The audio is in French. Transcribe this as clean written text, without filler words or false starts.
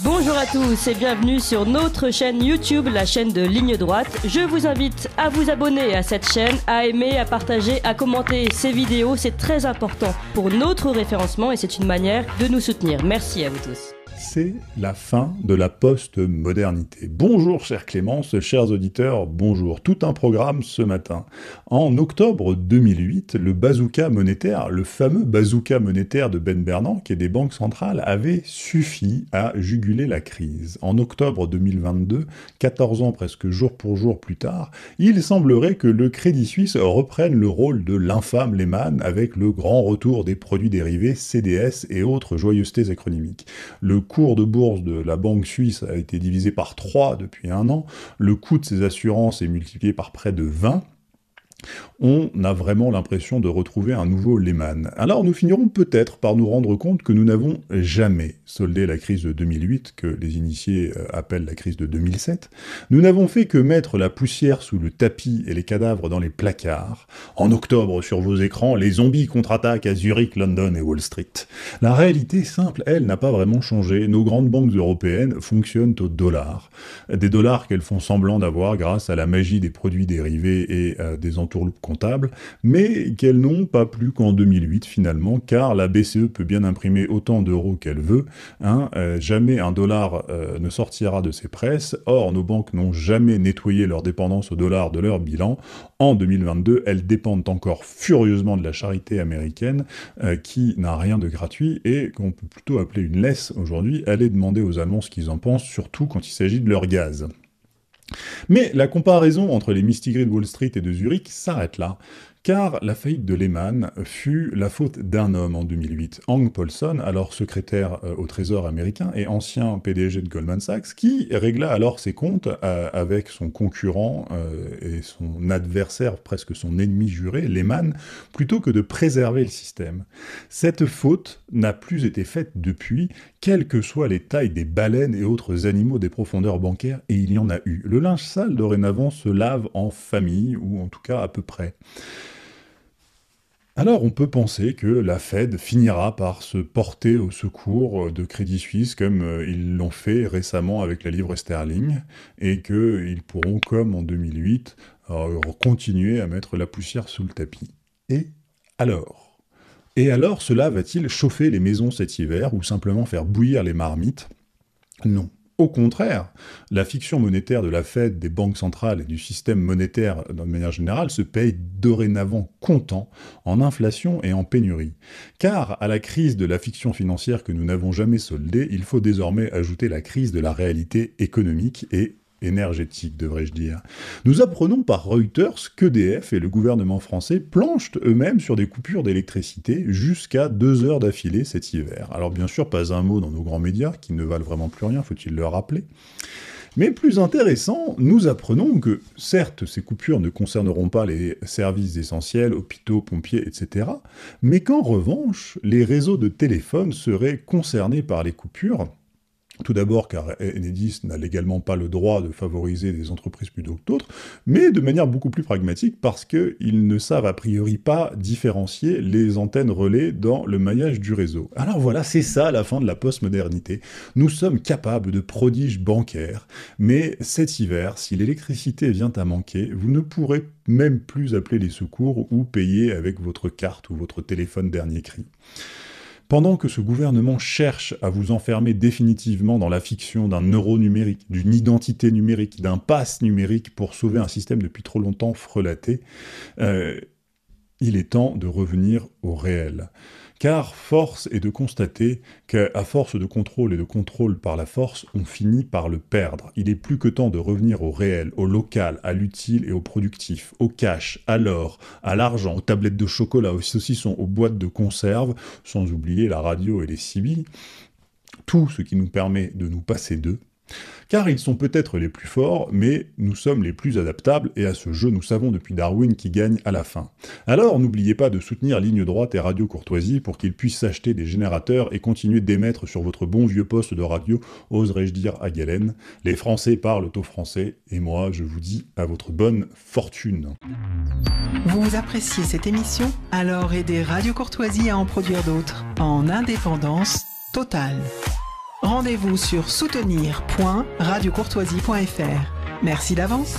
Bonjour à tous et bienvenue sur notre chaîne YouTube, la chaîne de Ligne Droite. Je vous invite à vous abonner à cette chaîne, à aimer, à partager, à commenter ces vidéos. C'est très important pour notre référencement et c'est une manière de nous soutenir. Merci à vous tous. C'est la fin de la post-modernité. Bonjour chère Clémence, chers auditeurs, bonjour. Tout un programme ce matin. En octobre 2008, le bazooka monétaire, le fameux bazooka monétaire de Ben Bernanke et des banques centrales avait suffi à juguler la crise. En octobre 2022, 14 ans presque jour pour jour plus tard, il semblerait que le Crédit Suisse reprenne le rôle de l'infâme Lehman avec le grand retour des produits dérivés, CDS et autres joyeusetés acronymiques. Le cours de bourse de la banque suisse a été divisé par 3 depuis un an, le coût de ses assurances est multiplié par près de 20. On a vraiment l'impression de retrouver un nouveau Lehman. Alors nous finirons peut-être par nous rendre compte que nous n'avons jamais soldé la crise de 2008, que les initiés appellent la crise de 2007. Nous n'avons fait que mettre la poussière sous le tapis et les cadavres dans les placards. En octobre, sur vos écrans, les zombies contre-attaquent à Zurich, London et Wall Street. La réalité simple, elle, n'a pas vraiment changé. Nos grandes banques européennes fonctionnent au dollar. Des dollars qu'elles font semblant d'avoir grâce à la magie des produits dérivés et des entourloupes comptables, mais qu'elles n'ont pas plus qu'en 2008 finalement, car la BCE peut bien imprimer autant d'euros qu'elle veut, jamais un dollar ne sortira de ses presses. Or, nos banques n'ont jamais nettoyé leur dépendance au dollar de leur bilan. En 2022, elles dépendent encore furieusement de la charité américaine, qui n'a rien de gratuit, et qu'on peut plutôt appeler une laisse aujourd'hui. Allez demander aux Allemands ce qu'ils en pensent, surtout quand il s'agit de leur gaz. Mais la comparaison entre les mistigris de Wall Street et de Zurich s'arrête là, car la faillite de Lehman fut la faute d'un homme en 2008, Hank Paulson, alors secrétaire au Trésor américain et ancien PDG de Goldman Sachs, qui régla alors ses comptes avec son concurrent et son adversaire, presque son ennemi juré, Lehman, plutôt que de préserver le système. Cette faute n'a plus été faite depuis, quelles que soient les tailles des baleines et autres animaux des profondeurs bancaires, et il y en a eu. Le linge sale, dorénavant, se lave en famille, ou en tout cas à peu près. Alors on peut penser que la Fed finira par se porter au secours de Crédit Suisse comme ils l'ont fait récemment avec la livre sterling, et qu'ils pourront, comme en 2008, continuer à mettre la poussière sous le tapis. Et alors, cela va-t-il chauffer les maisons cet hiver, ou simplement faire bouillir les marmites? Non. Au contraire, la fiction monétaire de la Fed, des banques centrales et du système monétaire de manière générale se paye dorénavant comptant en inflation et en pénurie. Car à la crise de la fiction financière que nous n'avons jamais soldée, il faut désormais ajouter la crise de la réalité économique et énergétique, devrais-je dire. Nous apprenons par Reuters qu'EDF et le gouvernement français planchent eux-mêmes sur des coupures d'électricité jusqu'à 2 heures d'affilée cet hiver. Alors bien sûr, pas un mot dans nos grands médias, qui ne valent vraiment plus rien, faut-il le rappeler. Mais plus intéressant, nous apprenons que, certes, ces coupures ne concerneront pas les services essentiels, hôpitaux, pompiers, etc., mais qu'en revanche, les réseaux de téléphone seraient concernés par les coupures. Tout d'abord car Enedis n'a légalement pas le droit de favoriser des entreprises plutôt que d'autres, mais de manière beaucoup plus pragmatique parce qu'ils ne savent a priori pas différencier les antennes relais dans le maillage du réseau. Alors voilà, c'est ça la fin de la postmodernité. Nous sommes capables de prodiges bancaires, mais cet hiver, si l'électricité vient à manquer, vous ne pourrez même plus appeler les secours ou payer avec votre carte ou votre téléphone dernier cri. Pendant que ce gouvernement cherche à vous enfermer définitivement dans la fiction d'un euro numérique, d'une identité numérique, d'un pass numérique pour sauver un système depuis trop longtemps frelaté, il est temps de revenir au réel. Car force est de constater qu'à force de contrôle et de contrôle par la force, on finit par le perdre. Il est plus que temps de revenir au réel, au local, à l'utile et au productif, au cash, à l'or, à l'argent, aux tablettes de chocolat, aux saucissons, aux boîtes de conserve, sans oublier la radio et les CB, tout ce qui nous permet de nous passer d'eux. Car ils sont peut-être les plus forts, mais nous sommes les plus adaptables, et à ce jeu, nous savons depuis Darwin qui gagne à la fin. Alors, n'oubliez pas de soutenir Ligne Droite et Radio Courtoisie pour qu'ils puissent s'acheter des générateurs et continuer d'émettre sur votre bon vieux poste de radio, oserais-je dire à Galen. Les Français parlent au français, et moi, je vous dis à votre bonne fortune. Vous appréciez cette émission? Alors aidez Radio Courtoisie à en produire d'autres, en indépendance totale. Rendez-vous sur soutenir.radiocourtoisie.fr. Merci d'avance.